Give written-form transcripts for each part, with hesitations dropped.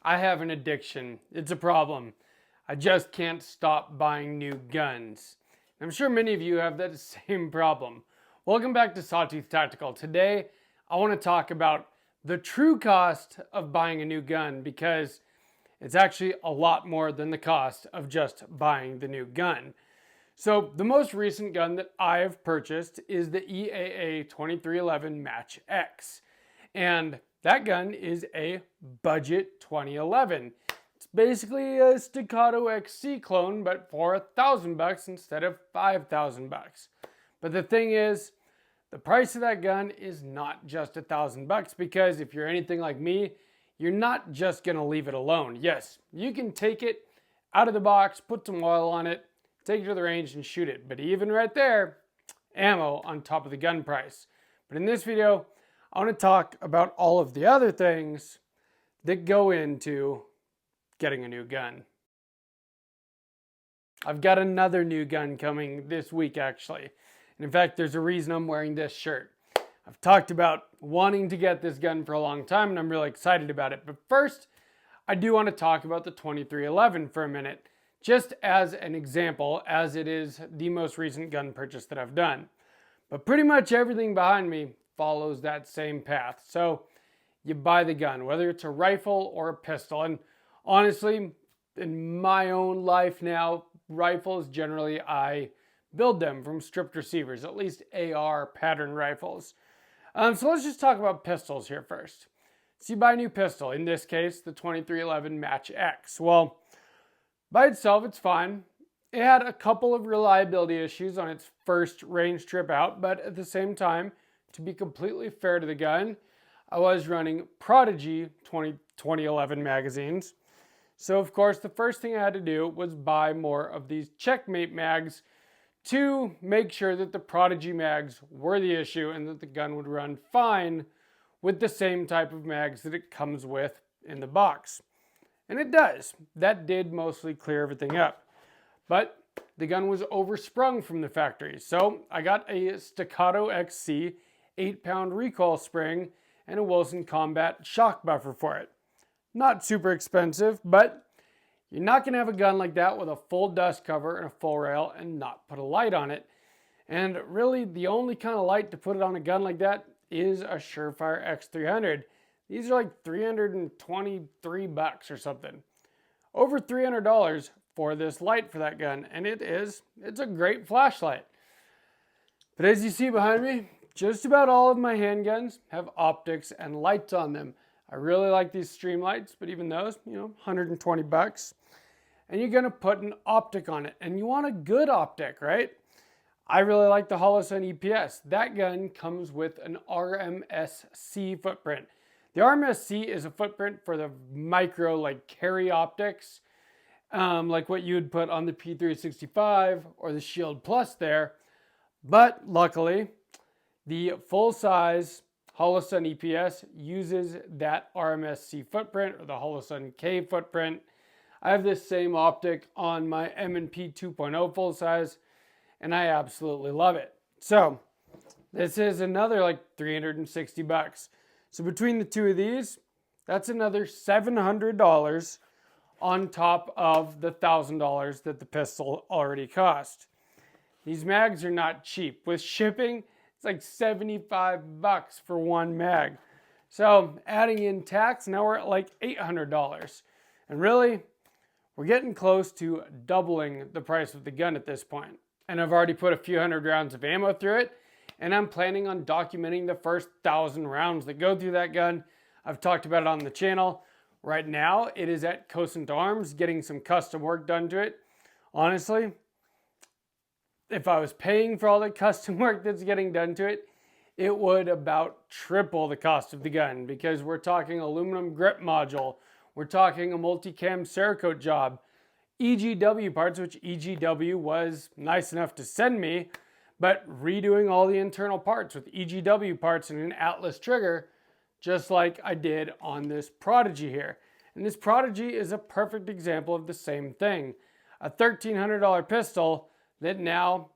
I have an addiction. It's a problem. I just can't stop buying new guns. I'm sure many of you have that same problem. Welcome back to Sawtooth Tactical. Today, I want to talk about the true cost of buying a new gun because it's actually a lot more than the cost of just buying the new gun. So the most recent gun that I have purchased is the EAA 2311 Match X. And that gun is a budget 2011. It's basically a Staccato XC clone, but for $1,000 instead of $5,000. But the thing is, the price of that gun is not just $1,000 because if you're anything like me, you're not just gonna leave it alone. Yes, you can take it out of the box, put some oil on it, take it to the range and shoot it. But even right there, ammo on top of the gun price. But in this video, I want to talk about all of the other things that go into getting a new gun. I've got another new gun coming this week actually. And in fact, there's a reason I'm wearing this shirt. I've talked about wanting to get this gun for a long time and I'm really excited about it. But first, I do want to talk about the 2311 for a minute, just as an example, as it is the most recent gun purchase that I've done. But pretty much everything behind me follows that same path. So you buy the gun, whether it's a rifle or a pistol. And honestly, in my own life now, rifles generally I build them from stripped receivers, at least AR pattern rifles. So let's just talk about pistols here first. So you buy a new pistol, in this case, the 2311 Match X. Well, by itself, it's fine. It had a couple of reliability issues on its first range trip out, but at the same time, to be completely fair to the gun, I was running Prodigy 2011 magazines. So of course, the first thing I had to do was buy more of these Checkmate mags to make sure that the Prodigy mags were the issue and that the gun would run fine with the same type of mags that it comes with in the box. And it does. That did mostly clear everything up. But the gun was oversprung from the factory. So I got a Staccato XC 8-pound recoil spring and a Wilson Combat shock buffer for it. Not super expensive, but you're not going to have a gun like that with a full dust cover and a full rail and not put a light on it. And really the only kind of light to put it on a gun like that is a Surefire X-300. These are like $323 or something. Over $300 for this light for that gun, and it's a great flashlight. But as you see behind me, just about all of my handguns have optics and lights on them. I really like these Streamlights, but even those, $120. And you're gonna put an optic on it, and you want a good optic, right? I really like the Holosun EPS. That gun comes with an RMSC footprint. The RMSC is a footprint for the micro, carry optics, like what you would put on the P365 or the Shield Plus there. But luckily, the full-size Holosun EPS uses that RMSC footprint or the Holosun K footprint. I have this same optic on my M&P 2.0 full-size, and I absolutely love it. So this is another $360. So between the two of these, that's another $700 on top of the $1,000 that the pistol already cost. These mags are not cheap. With shipping, it's like $75 for one mag. So adding in tax, now we're at like $800. And really, we're getting close to doubling the price of the gun at this point. And I've already put a few hundred rounds of ammo through it, and I'm planning on documenting the first 1,000 rounds that go through that gun. I've talked about it on the channel. Right now, it is at Cosent Arms, getting some custom work done to it. Honestly, if I was paying for all the custom work that's getting done to it, it would about triple the cost of the gun because we're talking aluminum grip module, we're talking a multicam Cerakote job, EGW parts, which EGW was nice enough to send me, but redoing all the internal parts with EGW parts and an Atlas trigger, just like I did on this Prodigy here. And this Prodigy is a perfect example of the same thing. A $1,300 pistol that now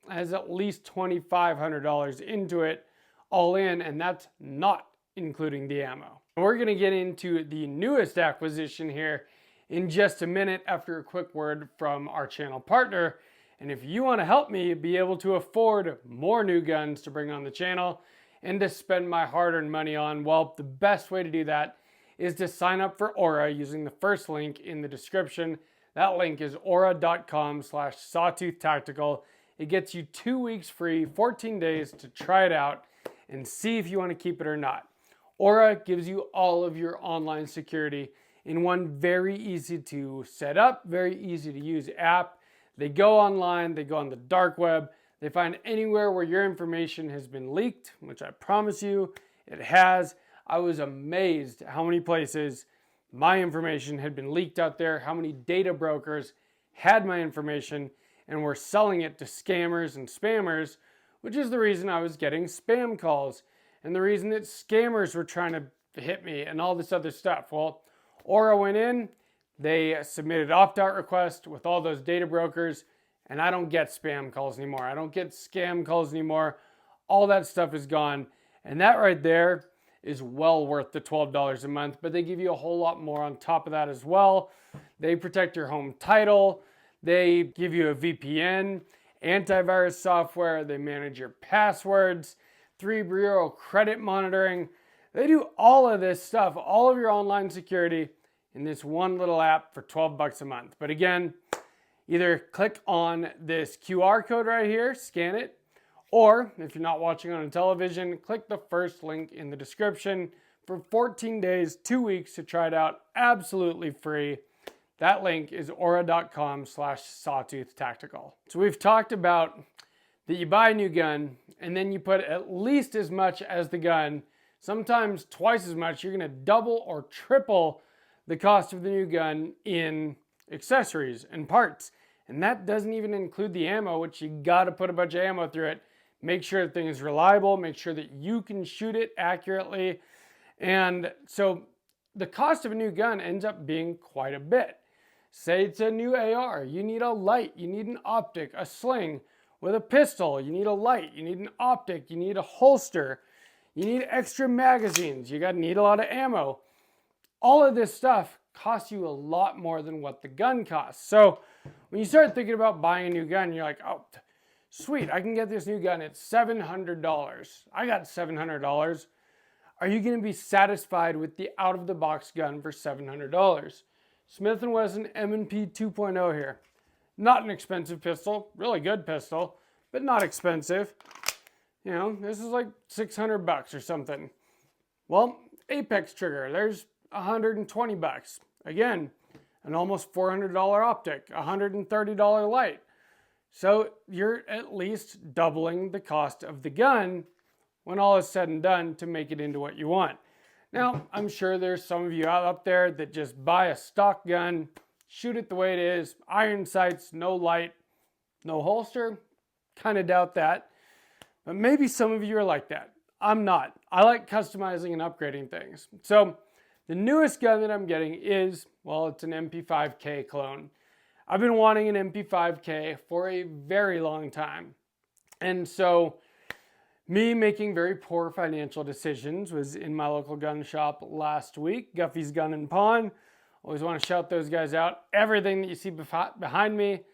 has at least $2,500 into it all in, and that's not including the ammo. We're going to get into the newest acquisition here in just a minute after a quick word from our channel partner. And if you want to help me be able to afford more new guns to bring on the channel and to spend my hard-earned money on, well, the best way to do that is to sign up for Aura using the first link in the description. That link is aura.com/sawtoothtactical. It gets you 2 weeks free, 14 days to try it out and see if you want to keep it or not. Aura gives you all of your online security in one very easy to set up, very easy to use app. They go online, they go on the dark web, they find anywhere where your information has been leaked, which I promise you it has. I was amazed how many places my information had been leaked out there, how many data brokers had my information and were selling it to scammers and spammers, which is the reason I was getting spam calls and the reason that scammers were trying to hit me and all this other stuff. Well, Aura went in, they submitted opt-out requests with all those data brokers, and I don't get spam calls anymore. I don't get scam calls anymore. All that stuff is gone, and that right there is well worth the $12 a month, but they give you a whole lot more on top of that as well. They protect your home title, they give you a VPN, antivirus software, they manage your passwords, 3-bureau credit monitoring. They do all of this stuff, all of your online security in this one little app for 12 bucks a month. But again, either click on this QR code right here, scan it, or if you're not watching on a television, click the first link in the description for 14 days, 2 weeks to try it out absolutely free. That link is aura.com/sawtoothtactical. So we've talked about that you buy a new gun and then you put at least as much as the gun, sometimes twice as much. You're going to double or triple the cost of the new gun in accessories and parts. And that doesn't even include the ammo, which you got to put a bunch of ammo through it. Make sure the thing is reliable, make sure that you can shoot it accurately. And so the cost of a new gun ends up being quite a bit. Say it's a new AR, you need a light, you need an optic, a sling. With a pistol, you need a light, you need an optic, you need a holster, you need extra magazines, you need a lot of ammo. All of this stuff costs you a lot more than what the gun costs. So when you start thinking about buying a new gun, you're like, oh, sweet, I can get this new gun at $700. I got $700. Are you going to be satisfied with the out-of-the-box gun for $700? Smith & Wesson M&P 2.0 here. Not an expensive pistol, really good pistol, but not expensive. You know, this is like 600 bucks or something. Well, Apex trigger, there's 120 bucks. Again, an almost $400 optic, $130 light. So you're at least doubling the cost of the gun when all is said and done to make it into what you want. Now, I'm sure there's some of you out up there that just buy a stock gun, shoot it the way it is, iron sights, no light, no holster. Kind of doubt that. But maybe some of you are like that. I'm not. I like customizing and upgrading things. So the newest gun that I'm getting is, well, it's an MP5K clone. I've been wanting an MP5K for a very long time. And so me making very poor financial decisions was in my local gun shop last week, Guffey's Gun and Pawn. Always want to shout those guys out. Everything that you see behind me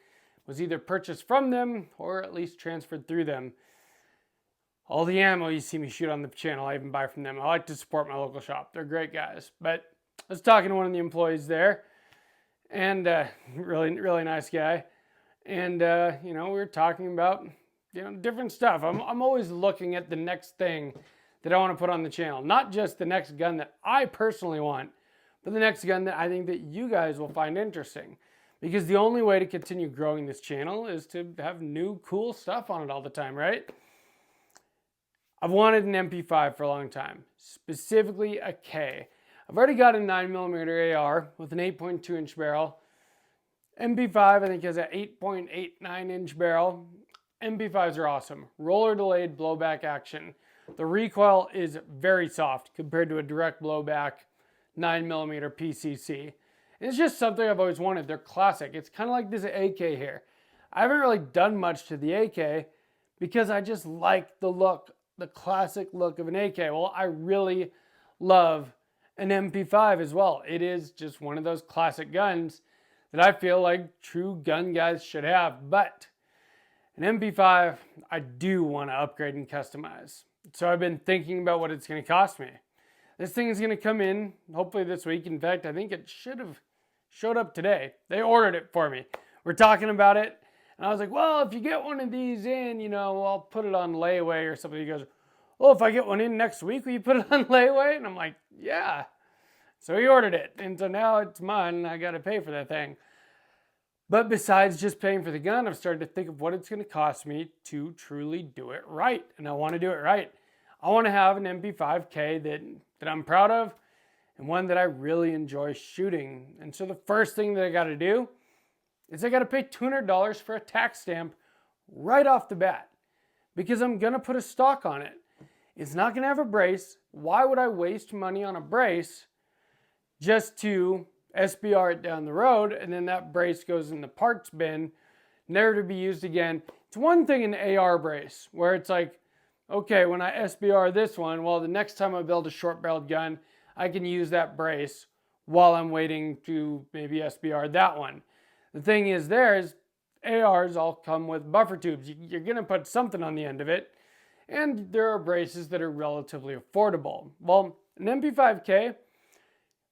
was either purchased from them or at least transferred through them. All the ammo you see me shoot on the channel, I even buy from them. I like to support my local shop. They're great guys. But I was talking to one of the employees there, and really nice guy. And we were talking about different stuff. I'm always looking at the next thing that I want to put on the channel. Not just the next gun that I personally want, but the next gun that I think that you guys will find interesting. Because the only way to continue growing this channel is to have new cool stuff on it all the time, right? I've wanted an MP5 for a long time, specifically a K. I've already got a 9mm AR with an 8.2 inch barrel. MP5 I think has an 8.89 inch barrel. MP5s are awesome. Roller delayed blowback action. The recoil is very soft compared to a direct blowback 9mm PCC. And it's just something I've always wanted. They're classic. It's kind of like this AK here. I haven't really done much to the AK because I just like the look, the classic look of an AK. Well, I really love an MP5 as well. It is just one of those classic guns that I feel like true gun guys should have. But an MP5, I do want to upgrade and customize. So I've been thinking about what it's going to cost me. This thing is going to come in hopefully this week. In fact, I think it should have showed up today. They ordered it for me. We're talking about it. And I was like, well, if you get one of these in, you know, I'll put it on layaway or something. He goes, well, if I get one in next week, will you put it on layaway? And I'm like, yeah. So he ordered it. And so now it's mine and I got to pay for that thing. But besides just paying for the gun, I've started to think of what it's going to cost me to truly do it right. And I want to do it right. I want to have an MP5K that I'm proud of and one that I really enjoy shooting. And so the first thing that I got to do is I got to pay $200 for a tax stamp right off the bat because I'm going to put a stock on it. It's not going to have a brace. Why would I waste money on a brace just to SBR it down the road and then that brace goes in the parts bin, never to be used again? It's one thing an AR brace where it's like, okay, when I SBR this one, well, the next time I build a short barreled gun, I can use that brace while I'm waiting to maybe SBR that one. The thing is ARs all come with buffer tubes. You're going to put something on the end of it, and there are braces that are relatively affordable. Well, an MP5K,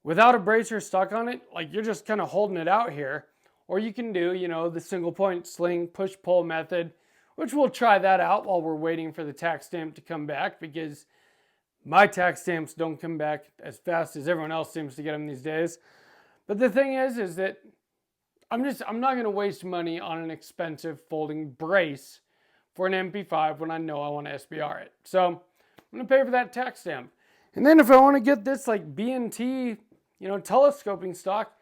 without a brace or stock on it, like you're just kind of holding it out here. Or you can do, you know, the single point sling push-pull method, which we'll try that out while we're waiting for the tax stamp to come back because my tax stamps don't come back as fast as everyone else seems to get them these days. But the thing is that I'm not going to waste money on an expensive folding brace for an MP5 when I know I want to SBR it. So I'm going to pay for that tax stamp. And then if I want to get this like B&T, you know, telescoping stock,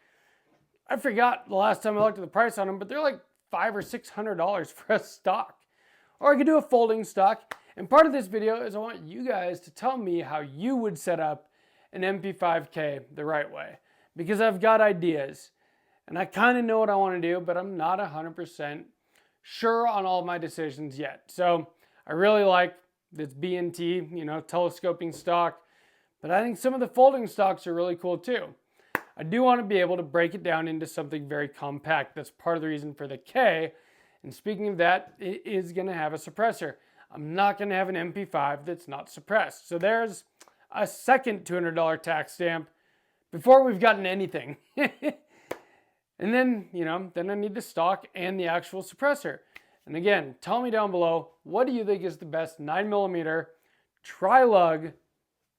I forgot the last time I looked at the price on them, but they're like $500 or $600 for a stock. Or I could do a folding stock. And part of this video is I want you guys to tell me how you would set up an MP5K the right way. Because I've got ideas. And I kind of know what I want to do, but I'm not 100% sure on all my decisions yet. So I really like this B&T, you know, telescoping stock. But I think some of the folding stocks are really cool too. I do want to be able to break it down into something very compact. That's part of the reason for the K. And speaking of that, it is going to have a suppressor. I'm not going to have an MP5 that's not suppressed. So there's a second $200 tax stamp before we've gotten anything. And then, you know, then I need the stock and the actual suppressor. And again, tell me down below, what do you think is the best 9mm tri-lug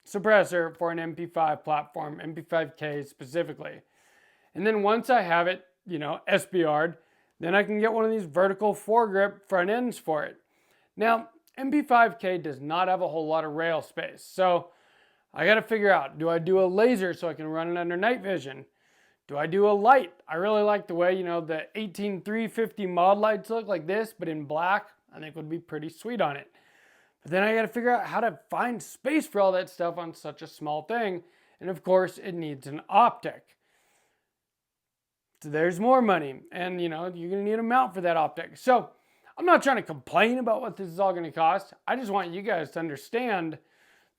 suppressor for an MP5 platform, MP5K specifically? And then once I have it, you know, SBR'd, then I can get one of these vertical foregrip front ends for it. Now, MP5K does not have a whole lot of rail space. So I got to figure out, do I do a laser so I can run it under night vision? Do I do a light? I really like the way, you know, the 18350 mod lights look like this, but in black, I think would be pretty sweet on it. But then I got to figure out how to find space for all that stuff on such a small thing. And of course, it needs an optic. So there's more money. And, you know, you're going to need a mount for that optic. So I'm not trying to complain about what this is all going to cost. I just want you guys to understand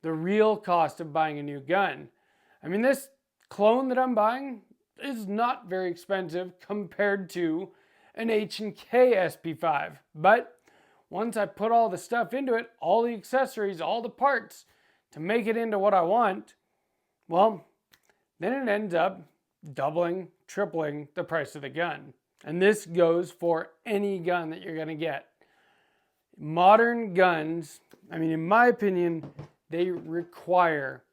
the real cost of buying a new gun. I mean, this clone that I'm buying is not very expensive compared to an H&K SP5. But once I put all the stuff into it, all the accessories, all the parts to make it into what I want, well, then it ends up doubling, tripling the price of the gun. And this goes for any gun that you're going to get. Modern guns, I mean, in my opinion, they require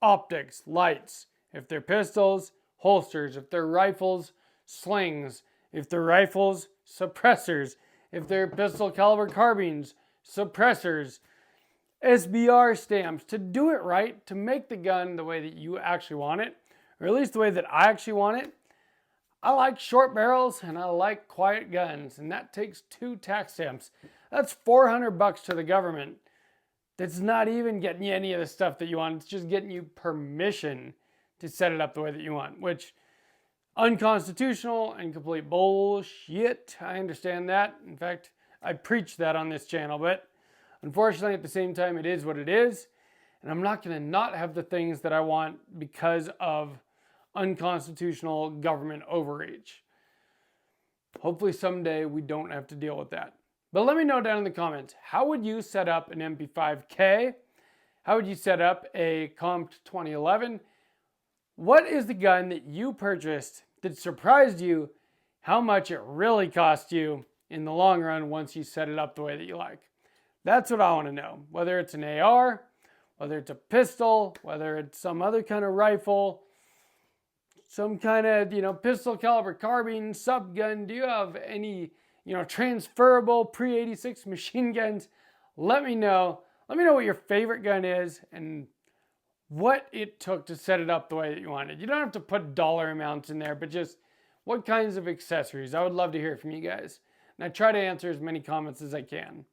optics, lights. If they're pistols, holsters. If they're rifles, slings. If they're rifles, suppressors. If they're pistol caliber carbines, suppressors. SBR stamps. To do it right, to make the gun the way that you actually want it, or at least the way that I actually want it, I like short barrels and I like quiet guns, and that takes 2 tax stamps. That's $400 to the government. That's not even getting you any of the stuff that you want. It's just getting you permission to set it up the way that you want, which unconstitutional and complete bullshit. I understand that. In fact, I preach that on this channel, but unfortunately at the same time, it is what it is. And I'm not going to not have the things that I want because of unconstitutional government overreach. Hopefully someday we don't have to deal with that. But let me know down in the comments, how would you set up an MP5K? How would you set up a Compt 2011? What is the gun that you purchased that surprised you how much it really cost you in the long run once you set it up the way that you like? That's what I want to know. Whether it's an AR, whether it's a pistol, whether it's some other kind of rifle, some kind of, pistol caliber carbine, subgun. Do you have any, transferable pre-86 machine guns? Let me know. Let me know what your favorite gun is and what it took to set it up the way that you wanted. You don't have to put dollar amounts in there, but just what kinds of accessories. I would love to hear from you guys. And I try to answer as many comments as I can.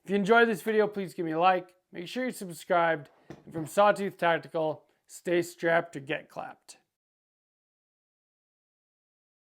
If you enjoyed this video, please give me a like. Make sure you're subscribed. And from Sawtooth Tactical, stay strapped or get clapped.